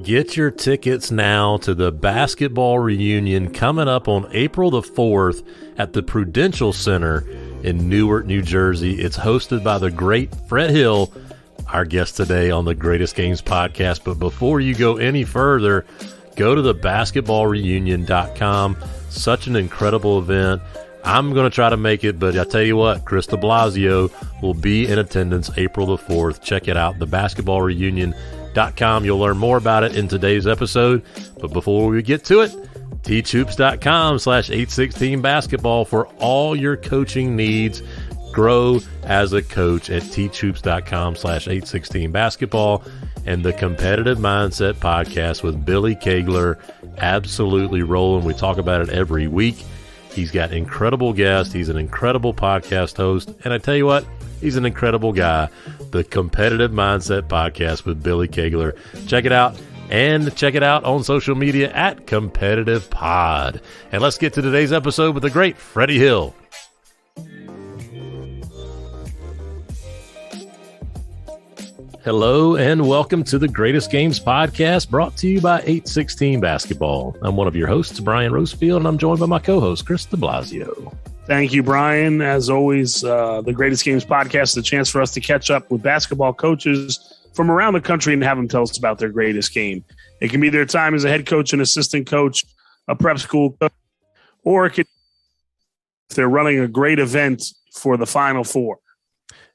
Get your tickets now to the basketball reunion coming up on April the 4th at the Prudential Center in Newark, New Jersey. It's hosted by the great Fred Hill, our guest today on the Greatest Games podcast. But before you go any further, go to the basketballreunion.com. Such an incredible event. I'm going to try to make it, but I tell you what, Kris de Blasio will be in attendance April the 4th. Check it out, the basketballreunion.com. You'll learn more about it in today's episode. But before we get to it, teachhoops.com/816 basketball for all your coaching needs. Grow as a coach at teachhoops.com/816 basketball. And the Competitive Mindset podcast with Billy Kegler, absolutely rolling. We talk about it every week. He's got incredible guests. He's an incredible podcast host. And I tell you what, he's an incredible guy. The Competitive Mindset podcast with Billy Kegler. Check it out. And check it out on social media at Competitive Pod. And let's get to today's episode with the great Freddie Hill. Hello and welcome to the Greatest Games podcast, brought to you by 816 Basketball. I'm one of your hosts, Brian Rosefield, and I'm joined by my co-host, Kris de Blasio. Thank you, Brian. As always, the Greatest Games podcast is a chance for us to catch up with basketball coaches from around the country and have them tell us about their greatest game. It can be their time as a head coach, an assistant coach, a prep school coach, or it could, if they're running a great event for the Final Four.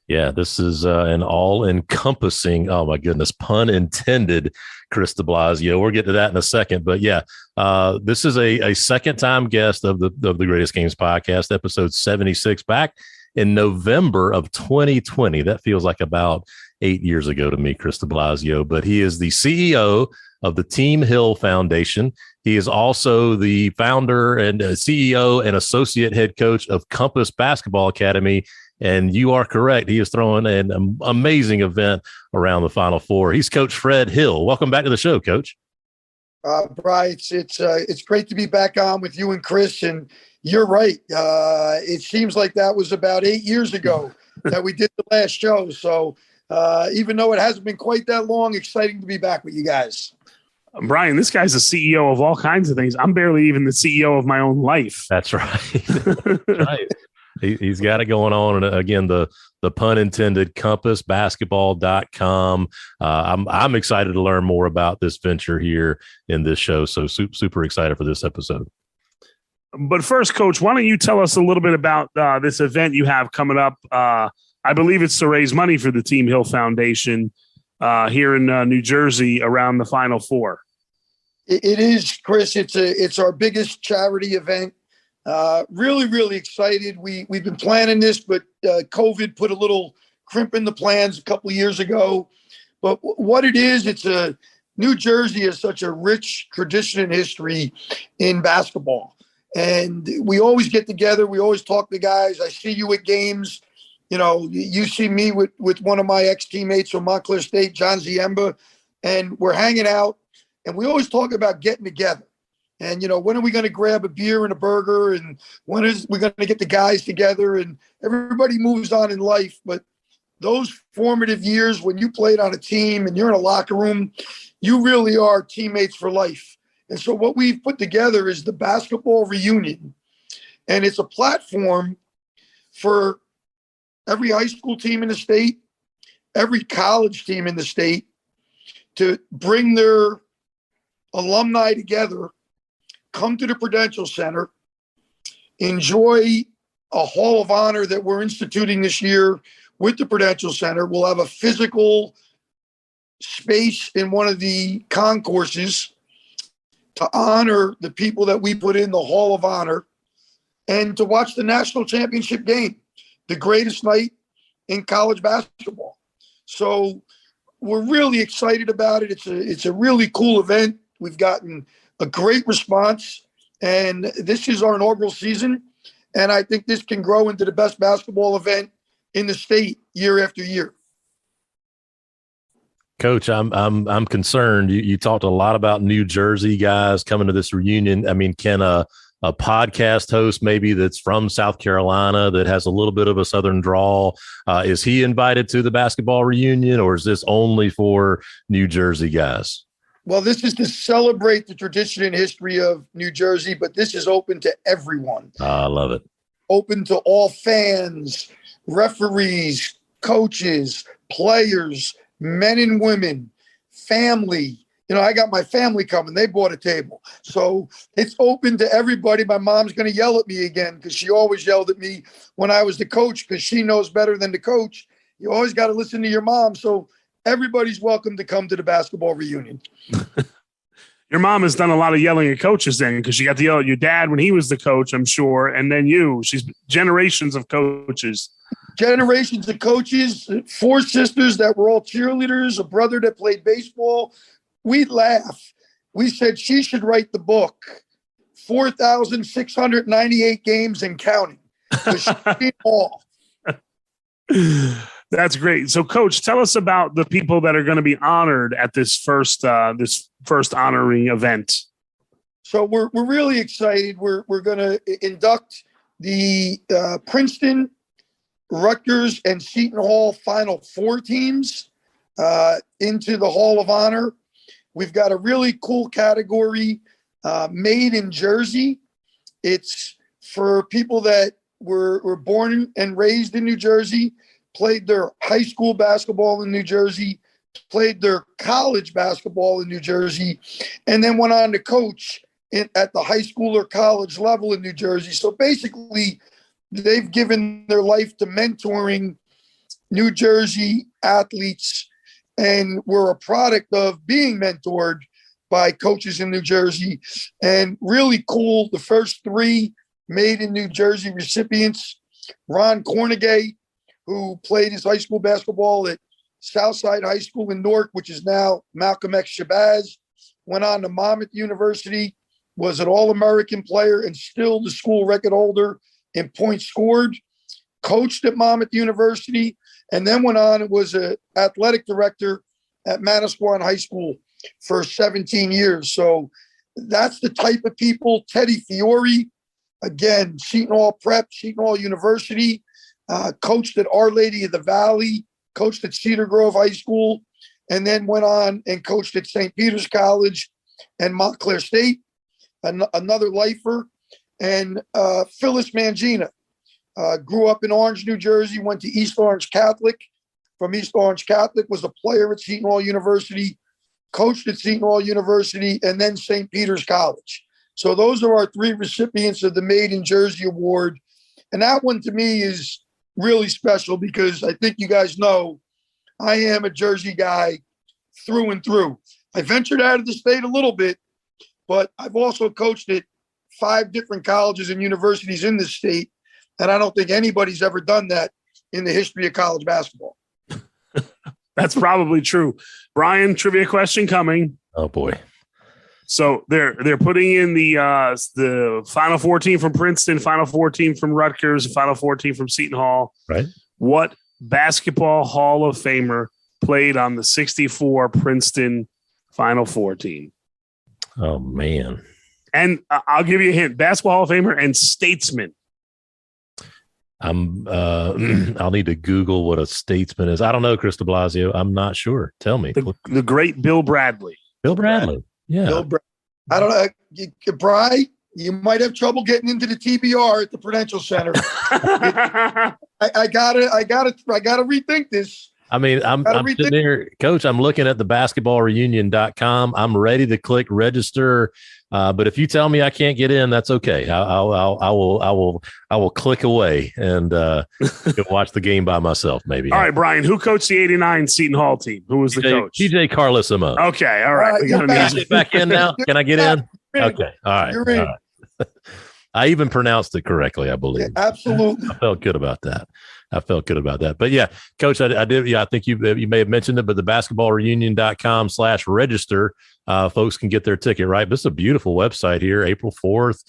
Yeah, this is an all-encompassing, oh my goodness, pun intended, Kris de Blasio. We'll get to that in a second. But yeah, this is a second-time guest of the Greatest Games podcast, episode 76, back in November of 2020. That feels like about 8 years ago to me, Kris de Blasio. But he is the CEO of the Team Hill Foundation. He is also the founder and CEO and associate head coach of Compass Basketball Academy. And you are correct. He is throwing an amazing event around the Final Four. He's Coach Fred Hill. Welcome back to the show, Coach. Brian, it's great to be back on with you and Kris. And you're right. It seems like that was about 8 years ago that we did the last show. So even though it hasn't been quite that long, exciting to be back with you guys. Brian, this guy's the CEO of all kinds of things. I'm barely even the CEO of my own life. That's right. That's right. He's got it going on. And again, the pun intended, compassbasketball.com. I'm excited to learn more about this venture here in this show. So super excited for this episode. But first, Coach, why don't you tell us a little bit about this event you have coming up? I believe it's to raise money for the Team Hill Foundation here in New Jersey around the Final Four. It is, Kris. It's our biggest charity event. Really excited. We've been planning this, but COVID put a little crimp in the plans a couple of years ago. But what it is, New Jersey has such a rich tradition and history in basketball. And we always get together. We always talk to guys. I see you at games. You know, you see me with one of my ex-teammates from Montclair State, John Ziemba, and we're hanging out. And we always talk about getting together. And, you know, when are we going to grab a beer and a burger? And when is we going to get the guys together? And everybody moves on in life. But those formative years when you played on a team and you're in a locker room, you really are teammates for life. And so what we've put together is the basketball reunion. And it's a platform for every high school team in the state, every college team in the state to bring their alumni together, come to the Prudential Center, enjoy a Hall of Honor that we're instituting this year with the Prudential Center. We'll have a physical space in one of the concourses to honor the people that we put in the Hall of Honor and to watch the national championship game, the greatest night in college basketball. So we're really excited about it. It's a really cool event. We've gotten a great response, and this is our inaugural season. And I think this can grow into the best basketball event in the state year after year. Coach, I'm concerned. You talked a lot about New Jersey guys coming to this reunion. I mean, can a podcast host maybe that's from South Carolina that has a little bit of a Southern drawl, is he invited to the basketball reunion, or is this only for New Jersey guys? Well, this is to celebrate the tradition and history of New Jersey, but this is open to everyone. I love it. Open to all fans, referees, coaches, players, men and women, family. You know, I got my family coming. They bought a table. So it's open to everybody. My mom's going to yell at me again because she always yelled at me when I was the coach because she knows better than the coach. You always got to listen to your mom. So everybody's welcome to come to the basketball reunion. Your mom has done a lot of yelling at coaches then because she got to yell at your dad when he was the coach, I'm sure, and then you. She's generations of coaches. Generations of coaches, 4 sisters that were all cheerleaders, a brother that played baseball. We laugh. We said she should write the book, 4,698 games and counting. She's seen all. That's great. So, Coach, tell us about the people that are going to be honored at this first honoring event. So we're really excited. We're going to induct the Princeton, Rutgers, and Seton Hall Final Four teams into the Hall of Honor. We've got a really cool category, Made in Jersey. It's for people that were born and raised in New Jersey, played their high school basketball in New Jersey, played their college basketball in New Jersey, and then went on to coach at the high school or college level in New Jersey. So basically, they've given their life to mentoring New Jersey athletes, and we're a product of being mentored by coaches in New Jersey. And really cool, the first 3 Made in New Jersey recipients, Ron Cornegay, who played his high school basketball at Southside High School in Newark, which is now Malcolm X Shabazz, went on to Monmouth University, was an All-American player and still the school record holder in points scored, coached at Monmouth University, and then went on and was an athletic director at Manasquan High School for 17 years. So that's the type of people. Teddy Fiore, again, Seton Hall Prep, Seton Hall University, coached at Our Lady of the Valley, coached at Cedar Grove High School, and then went on and coached at St. Peter's College and Montclair State, another lifer. And Phyllis Mangina grew up in Orange, New Jersey, went to East Orange Catholic. From East Orange Catholic, was a player at Seton Hall University, coached at Seton Hall University, and then St. Peter's College. So those are our 3 recipients of the Made in Jersey Award. And that one to me is really special because I think you guys know I am a Jersey guy through and through. I ventured out of the state a little bit, but I've also coached at 5 different colleges and universities in the state. And I don't think anybody's ever done that in the history of college basketball. That's probably true. Brian, trivia question coming. Oh boy. So they're putting in the Final Four team from Princeton, Final Four team from Rutgers, Final Four team from Seton Hall. Right. What basketball Hall of Famer played on the 64 Princeton Final Four team? Oh man. And I'll give you a hint: basketball Hall of Famer and statesman. I'll need to Google what a statesman is. I don't know, Kris de Blasio. I'm not sure. Tell me. The great Bill Bradley. Bill Bradley. Yeah. I don't know. Brian, you might have trouble getting into the TBR at the Prudential Center. I gotta rethink this. I mean, I'm sitting here, Coach. I'm looking at the basketballreunion.com. I'm ready to click register. But if you tell me I can't get in, that's okay. I will click away and watch the game by myself. Maybe. All right, Brian. Who coached the '89 Seton Hall team? Who was the coach? TJ Carlesimo. Okay. All right. Is back in now? Can I get in? Okay. All right. You're in. All right. I even pronounced it correctly, I believe. Yeah, absolutely. I felt good about that. But yeah, Coach, I did. Yeah, I think you may have mentioned it, but the basketballreunion.com/register, folks can get their ticket, right? This is a beautiful website here, April 4th.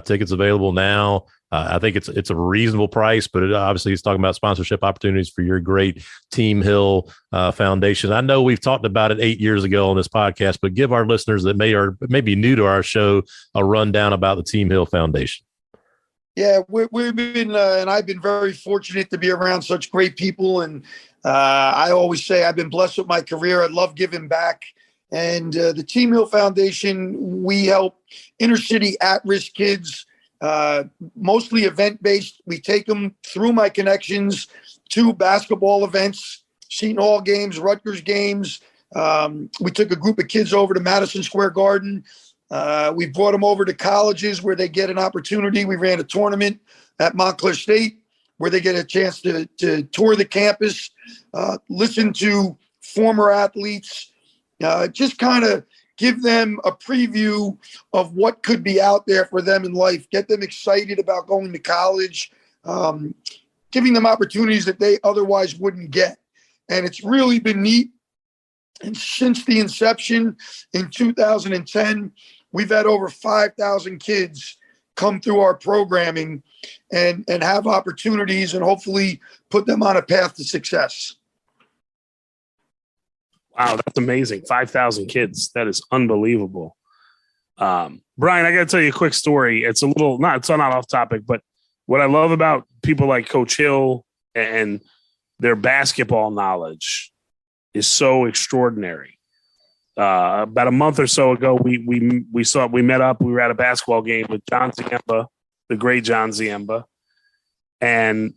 Tickets available now. I think it's a reasonable price, but obviously it's talking about sponsorship opportunities for your great Team Hill Foundation. I know we've talked about it 8 years ago on this podcast, but give our listeners that may be new to our show a rundown about the Team Hill Foundation. Yeah, we've been, and I've been very fortunate to be around such great people. And I always say I've been blessed with my career. I love giving back. And the Team Hill Foundation, we help inner city at-risk kids, mostly event-based. We take them through my connections to basketball events, Seton Hall games, Rutgers games. We took a group of kids over to Madison Square Garden. We brought them over to colleges where they get an opportunity. We ran a tournament at Montclair State where they get a chance to tour the campus, listen to former athletes, just kind of give them a preview of what could be out there for them in life, get them excited about going to college, giving them opportunities that they otherwise wouldn't get. And it's really been neat. And since the inception in 2010, we've had over 5,000 kids come through our programming and have opportunities and hopefully put them on a path to success. Wow, that's amazing. 5,000 kids. That is unbelievable. Brian, I got to tell you a quick story. It's not off topic, but what I love about people like Coach Hill and their basketball knowledge is so extraordinary. About a month or so ago, we met up. We were at a basketball game with John Ziemba, the great John Ziemba, and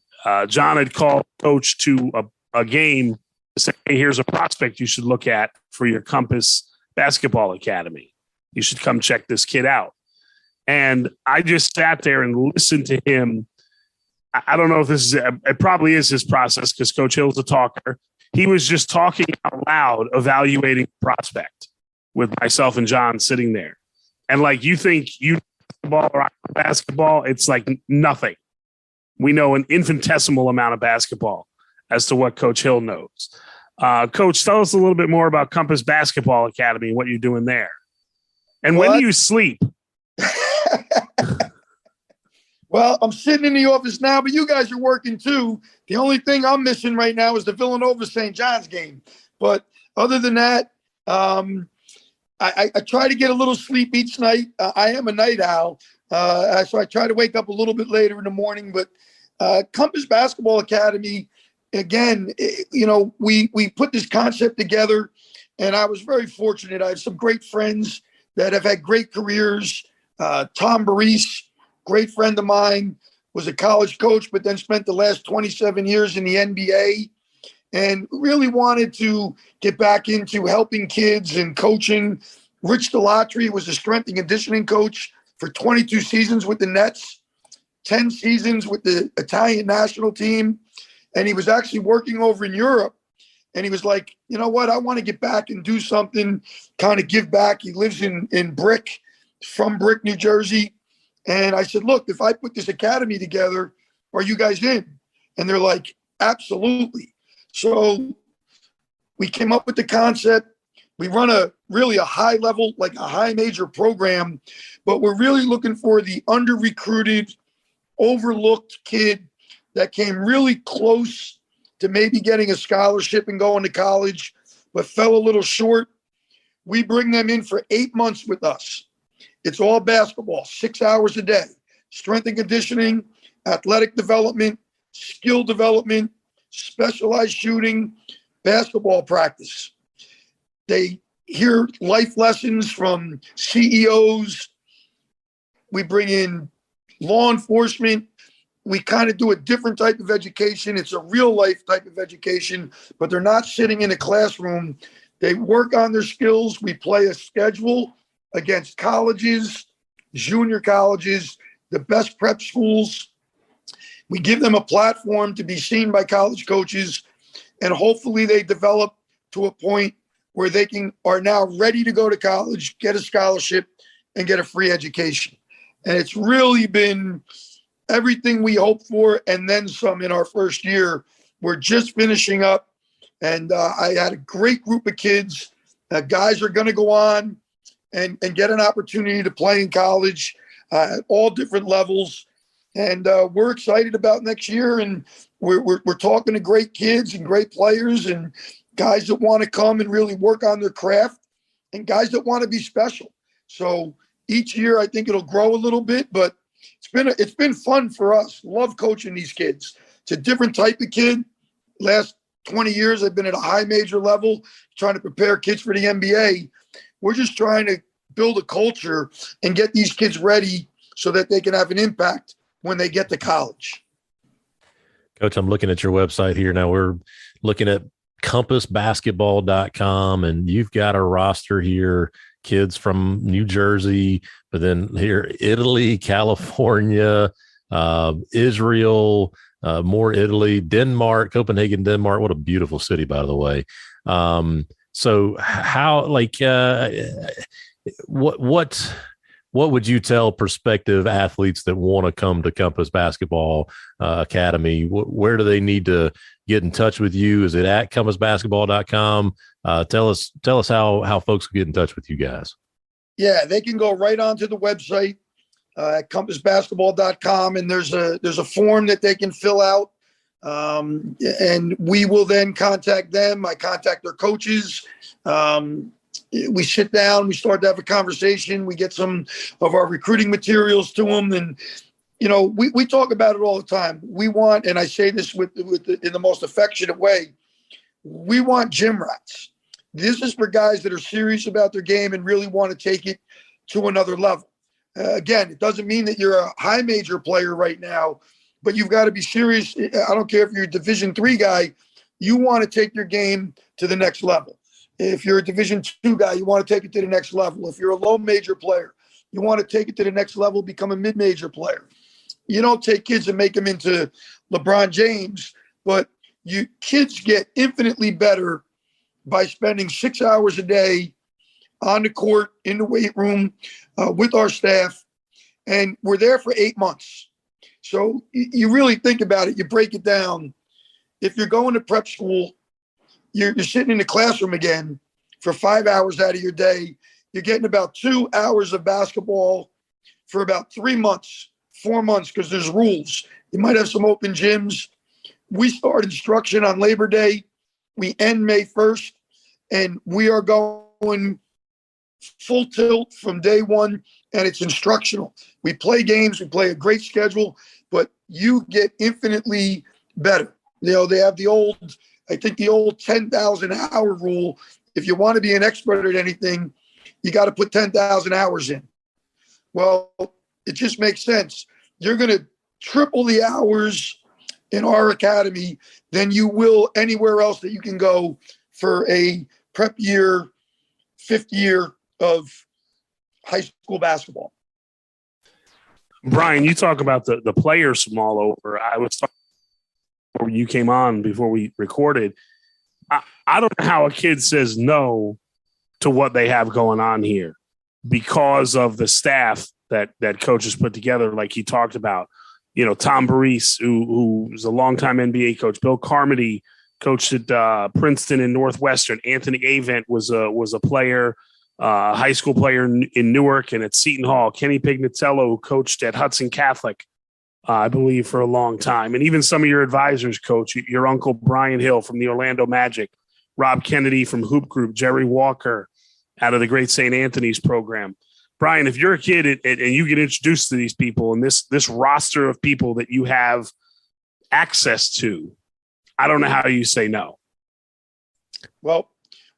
John had called Coach to a game to say, "Hey, here's a prospect you should look at for your Compass Basketball Academy. You should come check this kid out." And I just sat there and listened to him. I don't know if it probably is his process because Coach Hill's a talker. He was just talking out loud, evaluating prospect with myself and John sitting there. And like, you think you basketball, it's like nothing. We know an infinitesimal amount of basketball as to what Coach Hill knows. Coach, tell us a little bit more about Compass Basketball Academy and what you're doing there. And when do you sleep? Well, I'm sitting in the office now, but you guys are working too. The only thing I'm missing right now is the Villanova St. John's game. But other than that, I try to get a little sleep each night. I am a night owl, so I try to wake up a little bit later in the morning. But Compass Basketball Academy, again, we put this concept together, and I was very fortunate. I have some great friends that have had great careers. Tom Barise, great friend of mine, was a college coach, but then spent the last 27 years in the NBA and really wanted to get back into helping kids and coaching. Rich Delatry was a strength and conditioning coach for 22 seasons with the Nets, 10 seasons with the Italian national team. And he was actually working over in Europe. And he was like, you know what? I want to get back and do something, kind of give back. He lives in Brick, from Brick, New Jersey. And I said, look, if I put this academy together, are you guys in? And they're like, absolutely. So we came up with the concept. We run a high level, like a high major program, but we're really looking for the under-recruited, overlooked kid that came really close to maybe getting a scholarship and going to college, but fell a little short. We bring them in for 8 months with us. It's all basketball, 6 hours a day, strength and conditioning, athletic development, skill development, specialized shooting, basketball practice. They hear life lessons from CEOs. We bring in law enforcement. We kind of do a different type of education. It's a real life type of education, but they're not sitting in a classroom. They work on their skills. We play a schedule against colleges, junior colleges, the best prep schools. We give them a platform to be seen by college coaches, and hopefully they develop to a point where they are now ready to go to college, get a scholarship, and get a free education. And it's really been everything we hoped for and then some in our first year. We're just finishing up, and I had a great group of kids. Guys are going to go on and get an opportunity to play in college at all different levels. And we're excited about next year. And we're talking to great kids and great players and guys that want to come and really work on their craft and guys that want to be special. So each year, I think it'll grow a little bit, but it's been fun for us. Love coaching these kids. It's a different type of kid. Last 20 years, I've been at a high major level trying to prepare kids for the NBA. We're just trying to build a culture and get these kids ready so that they can have an impact when they get to college. Coach, I'm looking at your website here. Now we're looking at compassbasketball.com, and you've got a roster here, kids from New Jersey, but then here, Italy, California, Israel, more Italy, Denmark, Copenhagen, Denmark. What a beautiful city, by the way. So how, what would you tell prospective athletes that want to come to Compass Basketball Academy? Where do they need to get in touch with you? Is it at compassbasketball.com? Tell us how folks can get in touch with you guys. Yeah, they can go right onto the website at compassbasketball.com, and there's a form that they can fill out. And we will then contact them. I contact their coaches. We sit down, we start to have a conversation. We get some of our recruiting materials to them. And, we talk about it all the time. We want, and I say this in the most affectionate way, we want gym rats. This is for guys that are serious about their game and really want to take it to another level. Again, it doesn't mean that you're a high major player right now, but you've got to be serious. I don't care if you're a Division III guy, you want to take your game to the next level. If you're a Division II guy, you want to take it to the next level. If you're a low major player, you want to take it to the next level, become a mid-major player. You don't take kids and make them into LeBron James, but kids get infinitely better by spending 6 hours a day on the court, in the weight room, with our staff. And we're there for 8 months. So you really think about it, you break it down. If you're going to prep school, you're sitting in the classroom again for 5 hours out of your day. You're getting about 2 hours of basketball for about 3 months, 4 months, because there's rules. You might have some open gyms. We start instruction on Labor Day. We end May 1st, and we are going full tilt from day one, and it's instructional. We play games. We play a great schedule, but you get infinitely better. They have the old 10,000 hour rule. If you want to be an expert at anything, you got to put 10,000 hours in. Well, it just makes sense. You're going to triple the hours in our academy than you will anywhere else that you can go for a prep year, fifth year of high school basketball. Brian, you talk about the players from all over. I was talking before you came on, before we recorded. I don't know how a kid says no to what they have going on here because of the staff that coaches put together, like he talked about. Tom Barise, who's a longtime NBA coach, Bill Carmody coached at Princeton and Northwestern. Anthony Avent was a player, high school player in Newark and at Seton Hall. Kenny Pignatello, who coached at Hudson Catholic, I believe, for a long time. And even some of your advisors, Coach, your uncle Brian Hill from the Orlando Magic, Rob Kennedy from Hoop Group, Jerry Walker out of the Great St. Anthony's program. Brian, if you're a kid and you get introduced to these people and this roster of people that you have access to, I don't know how you say no. Well,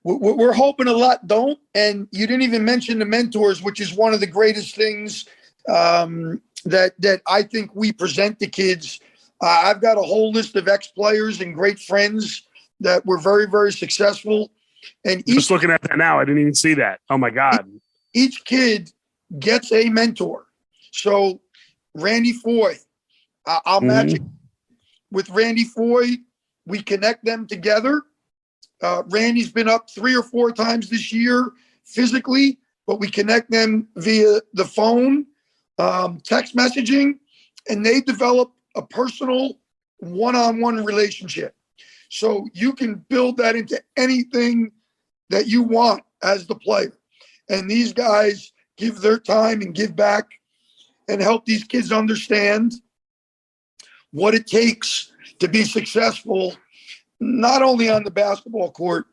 we're hoping a lot don't. And you didn't even mention the mentors, which is one of the greatest things that I think we present to kids. I've got a whole list of ex-players and great friends that were very, very successful. And just looking at that now, I didn't even see that. Oh, my God. Each kid gets a mentor. So Randy Foy, I'll match it with Randy Foy. We connect them together. Randy's been up 3 or 4 times this year physically, but we connect them via the phone, text messaging, and they develop a personal one-on-one relationship. So you can build that into anything that you want as the player. And these guys give their time and give back and help these kids understand what it takes to be successful, not only on the basketball court,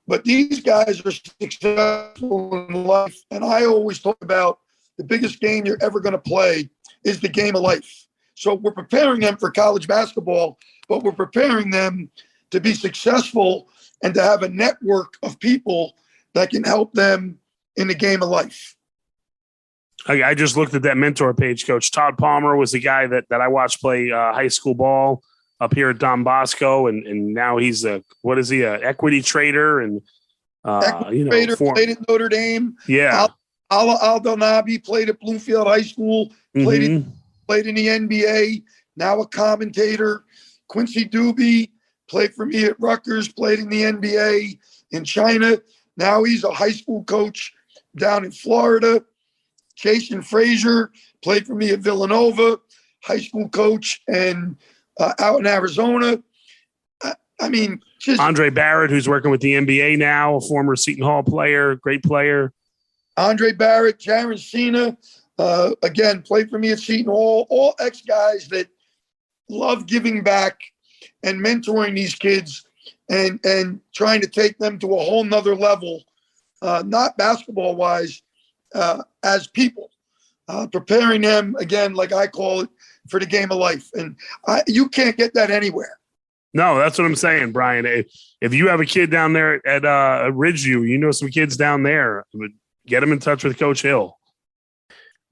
but these guys are successful in life. And I always talk about the biggest game you're ever going to play is the game of life. So we're preparing them for college basketball, but we're preparing them to be successful and to have a network of people that can help them in the game of life. I just looked at that mentor page, Coach. Todd Palmer was the guy that I watched play high school ball up here at Don Bosco, and now he's an equity trader and trader, played at Notre Dame. Yeah, Aldo Nabi played at Bloomfield High School, played in the NBA. Now a commentator. Quincy Doobie played for me at Rutgers, played in the NBA in China. Now he's a high school coach down in Florida. Jason Frazier played for me at Villanova, high school coach, and out in Arizona. I mean, just Andre Barrett, who's working with the NBA now, a former Seton Hall player, great player. Andre Barrett, Jaron Cena, again, played for me at Seton Hall. All ex-guys that love giving back and mentoring these kids and trying to take them to a whole nother level, not basketball-wise, as people, preparing them, again, like I call it, for the game of life. And you can't get that anywhere. No, that's what I'm saying, Brian. If you have a kid down there at Ridgeview, you know some kids down there, get them in touch with Coach Hill.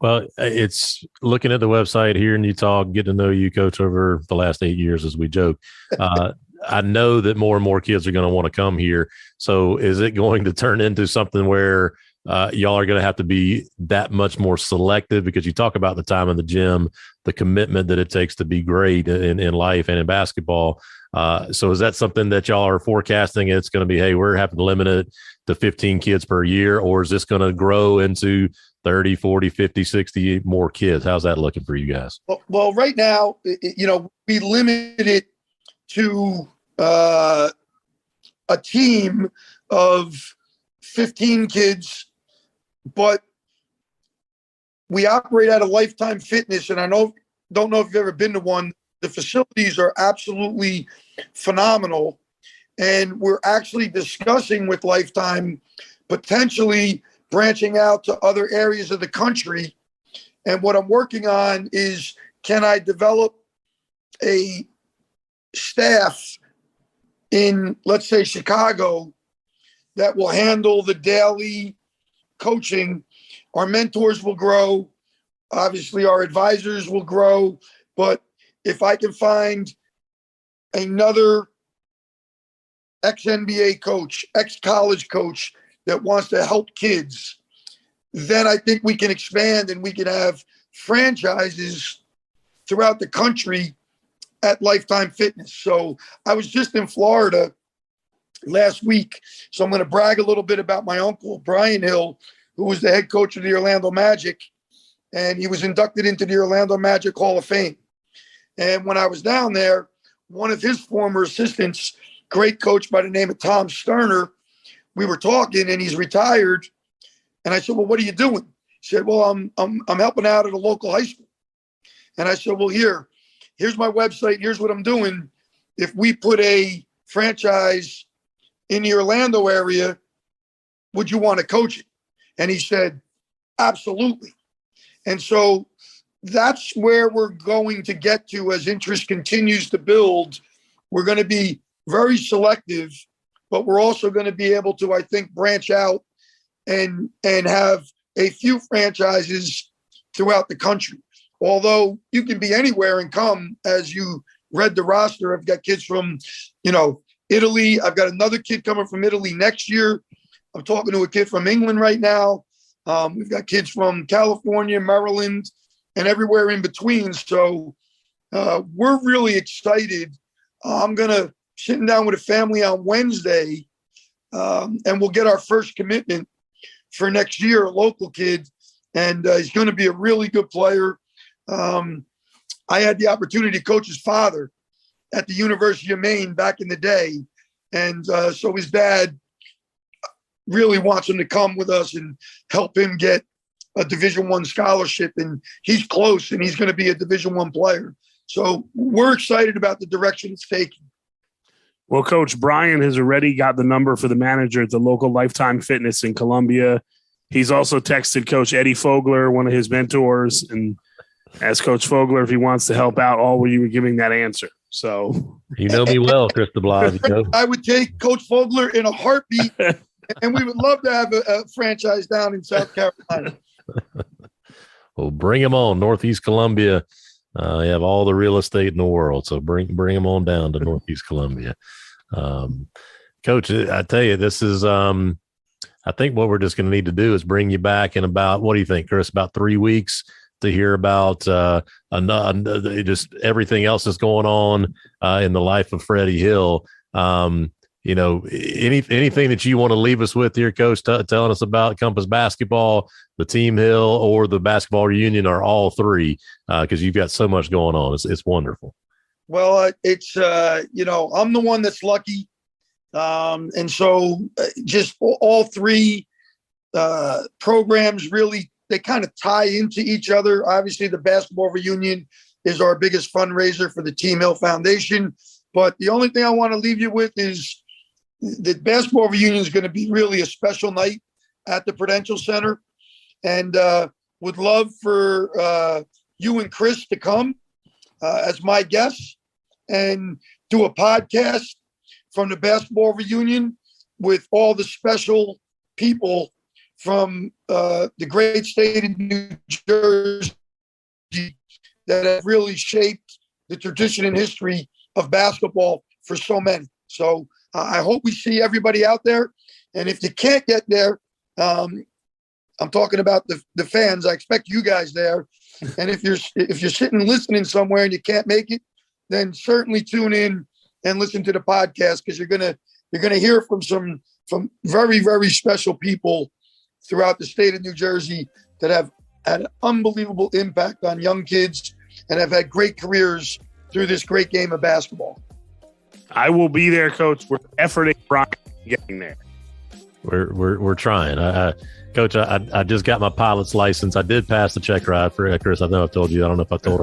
Well, it's looking at the website, hearing you talk, getting to know you, Coach, over the last 8 years, as we joke. I know that more and more kids are going to want to come here. So is it going to turn into something where y'all are going to have to be that much more selective? Because you talk about the time in the gym, the commitment that it takes to be great in life and in basketball. So is that something that y'all are forecasting? It's going to be, hey, we're having to limit it to 15 kids per year, or is this going to grow into 30, 40, 50, 60 more kids? How's that looking for you guys? Well, right now, we limit it to a team of 15 kids, but we operate out of Lifetime Fitness, and don't know if you've ever been to one. The facilities are absolutely phenomenal, and we're actually discussing with Lifetime potentially branching out to other areas of the country. And what I'm working on is, can I develop a staff in, let's say, Chicago that will handle the daily coaching? Our mentors will grow. Obviously, our advisors will grow. But if I can find another ex-NBA coach, ex-college coach that wants to help kids, then I think we can expand and we can have franchises throughout the country at Lifetime Fitness. So I was just in Florida last week, so I'm going to brag a little bit about my uncle, Brian Hill, who was the head coach of the Orlando Magic, and he was inducted into the Orlando Magic Hall of Fame. And when I was down there, one of his former assistants, great coach by the name of Tom Sterner, we were talking, and he's retired. And I said, well, what are you doing? He said, well, I'm helping out at a local high school. And I said, well, here's my website. Here's what I'm doing. If we put a franchise in the Orlando area, would you want to coach it? And he said, absolutely. And so that's where we're going to get to as interest continues to build. We're going to be very selective, but we're also going to be able to, I think, branch out and have a few franchises throughout the country. Although you can be anywhere and come, as you read the roster. I've got kids from, Italy. I've got another kid coming from Italy next year. I'm talking to a kid from England right now. We've got kids from California, Maryland, and everywhere in between. So we're really excited. I'm going to sitting down with a family on Wednesday, and we'll get our first commitment for next year, a local kid, and he's going to be a really good player. I had the opportunity to coach his father at the University of Maine back in the day, and so his dad really wants him to come with us and help him get a Division I scholarship, and he's close, and he's going to be a Division I player. So we're excited about the direction it's taking. Well, Coach, Brian has already got the number for the manager at the local Lifetime Fitness in Columbia. He's also texted Coach Eddie Fogler, one of his mentors, and asked Coach Fogler if he wants to help out all while you were giving that answer. So you know me well, Kris DeBlasio. I would take Coach Fogler in a heartbeat And we would love to have a franchise down in South Carolina. Well, bring them on. Northeast Columbia. You have all the real estate in the world. So bring them on down to Northeast Columbia. Coach, I tell you, this is, I think what we're just going to need to do is bring you back in about, what do you think, Kris, about 3 weeks to hear about just everything else that's going on in the life of Freddie Hill. Anything that you want to leave us with here, Coach, telling us about Compass basketball, the Team Hill, or the basketball reunion, or all three, because you've got so much going on. It's wonderful. Well, it's, I'm the one that's lucky. And so just all three programs really, they kind of tie into each other. Obviously, the basketball reunion is our biggest fundraiser for the Team Hill Foundation. But the only thing I want to leave you with is the basketball reunion is going to be really a special night at the Prudential Center. And would love for you and Kris to come as my guests and do a podcast from the basketball reunion with all the special people from the great state of New Jersey that have really shaped the tradition and history of basketball for so many. So I hope we see everybody out there. And if you can't get there, I'm talking about the fans. I expect you guys there. And if you're sitting listening somewhere and you can't make it, then certainly tune in and listen to the podcast, because you're gonna hear from very, very special people throughout the state of New Jersey that have had an unbelievable impact on young kids and have had great careers through this great game of basketball. I will be there, Coach. We're efforting Brian getting there. We're trying. Coach, I just got my pilot's license. I did pass the check ride for Kris. I know I've told you. I don't know if I told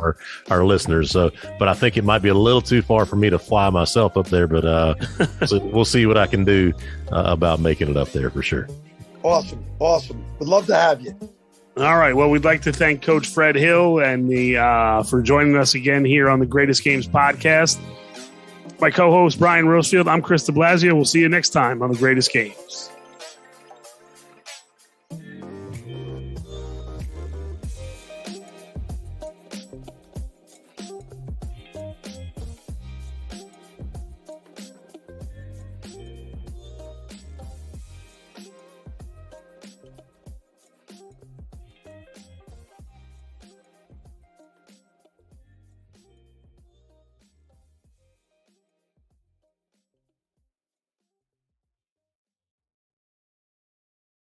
our listeners. But I think it might be a little too far for me to fly myself up there. But so we'll see what I can do about making it up there for sure. Awesome. Would love to have you. All right. Well, we'd like to thank Coach Fred Hill and for joining us again here on the Greatest Games podcast. My co-host, Brian Rosefield, I'm Kris de Blasio. We'll see you next time on the Greatest Games.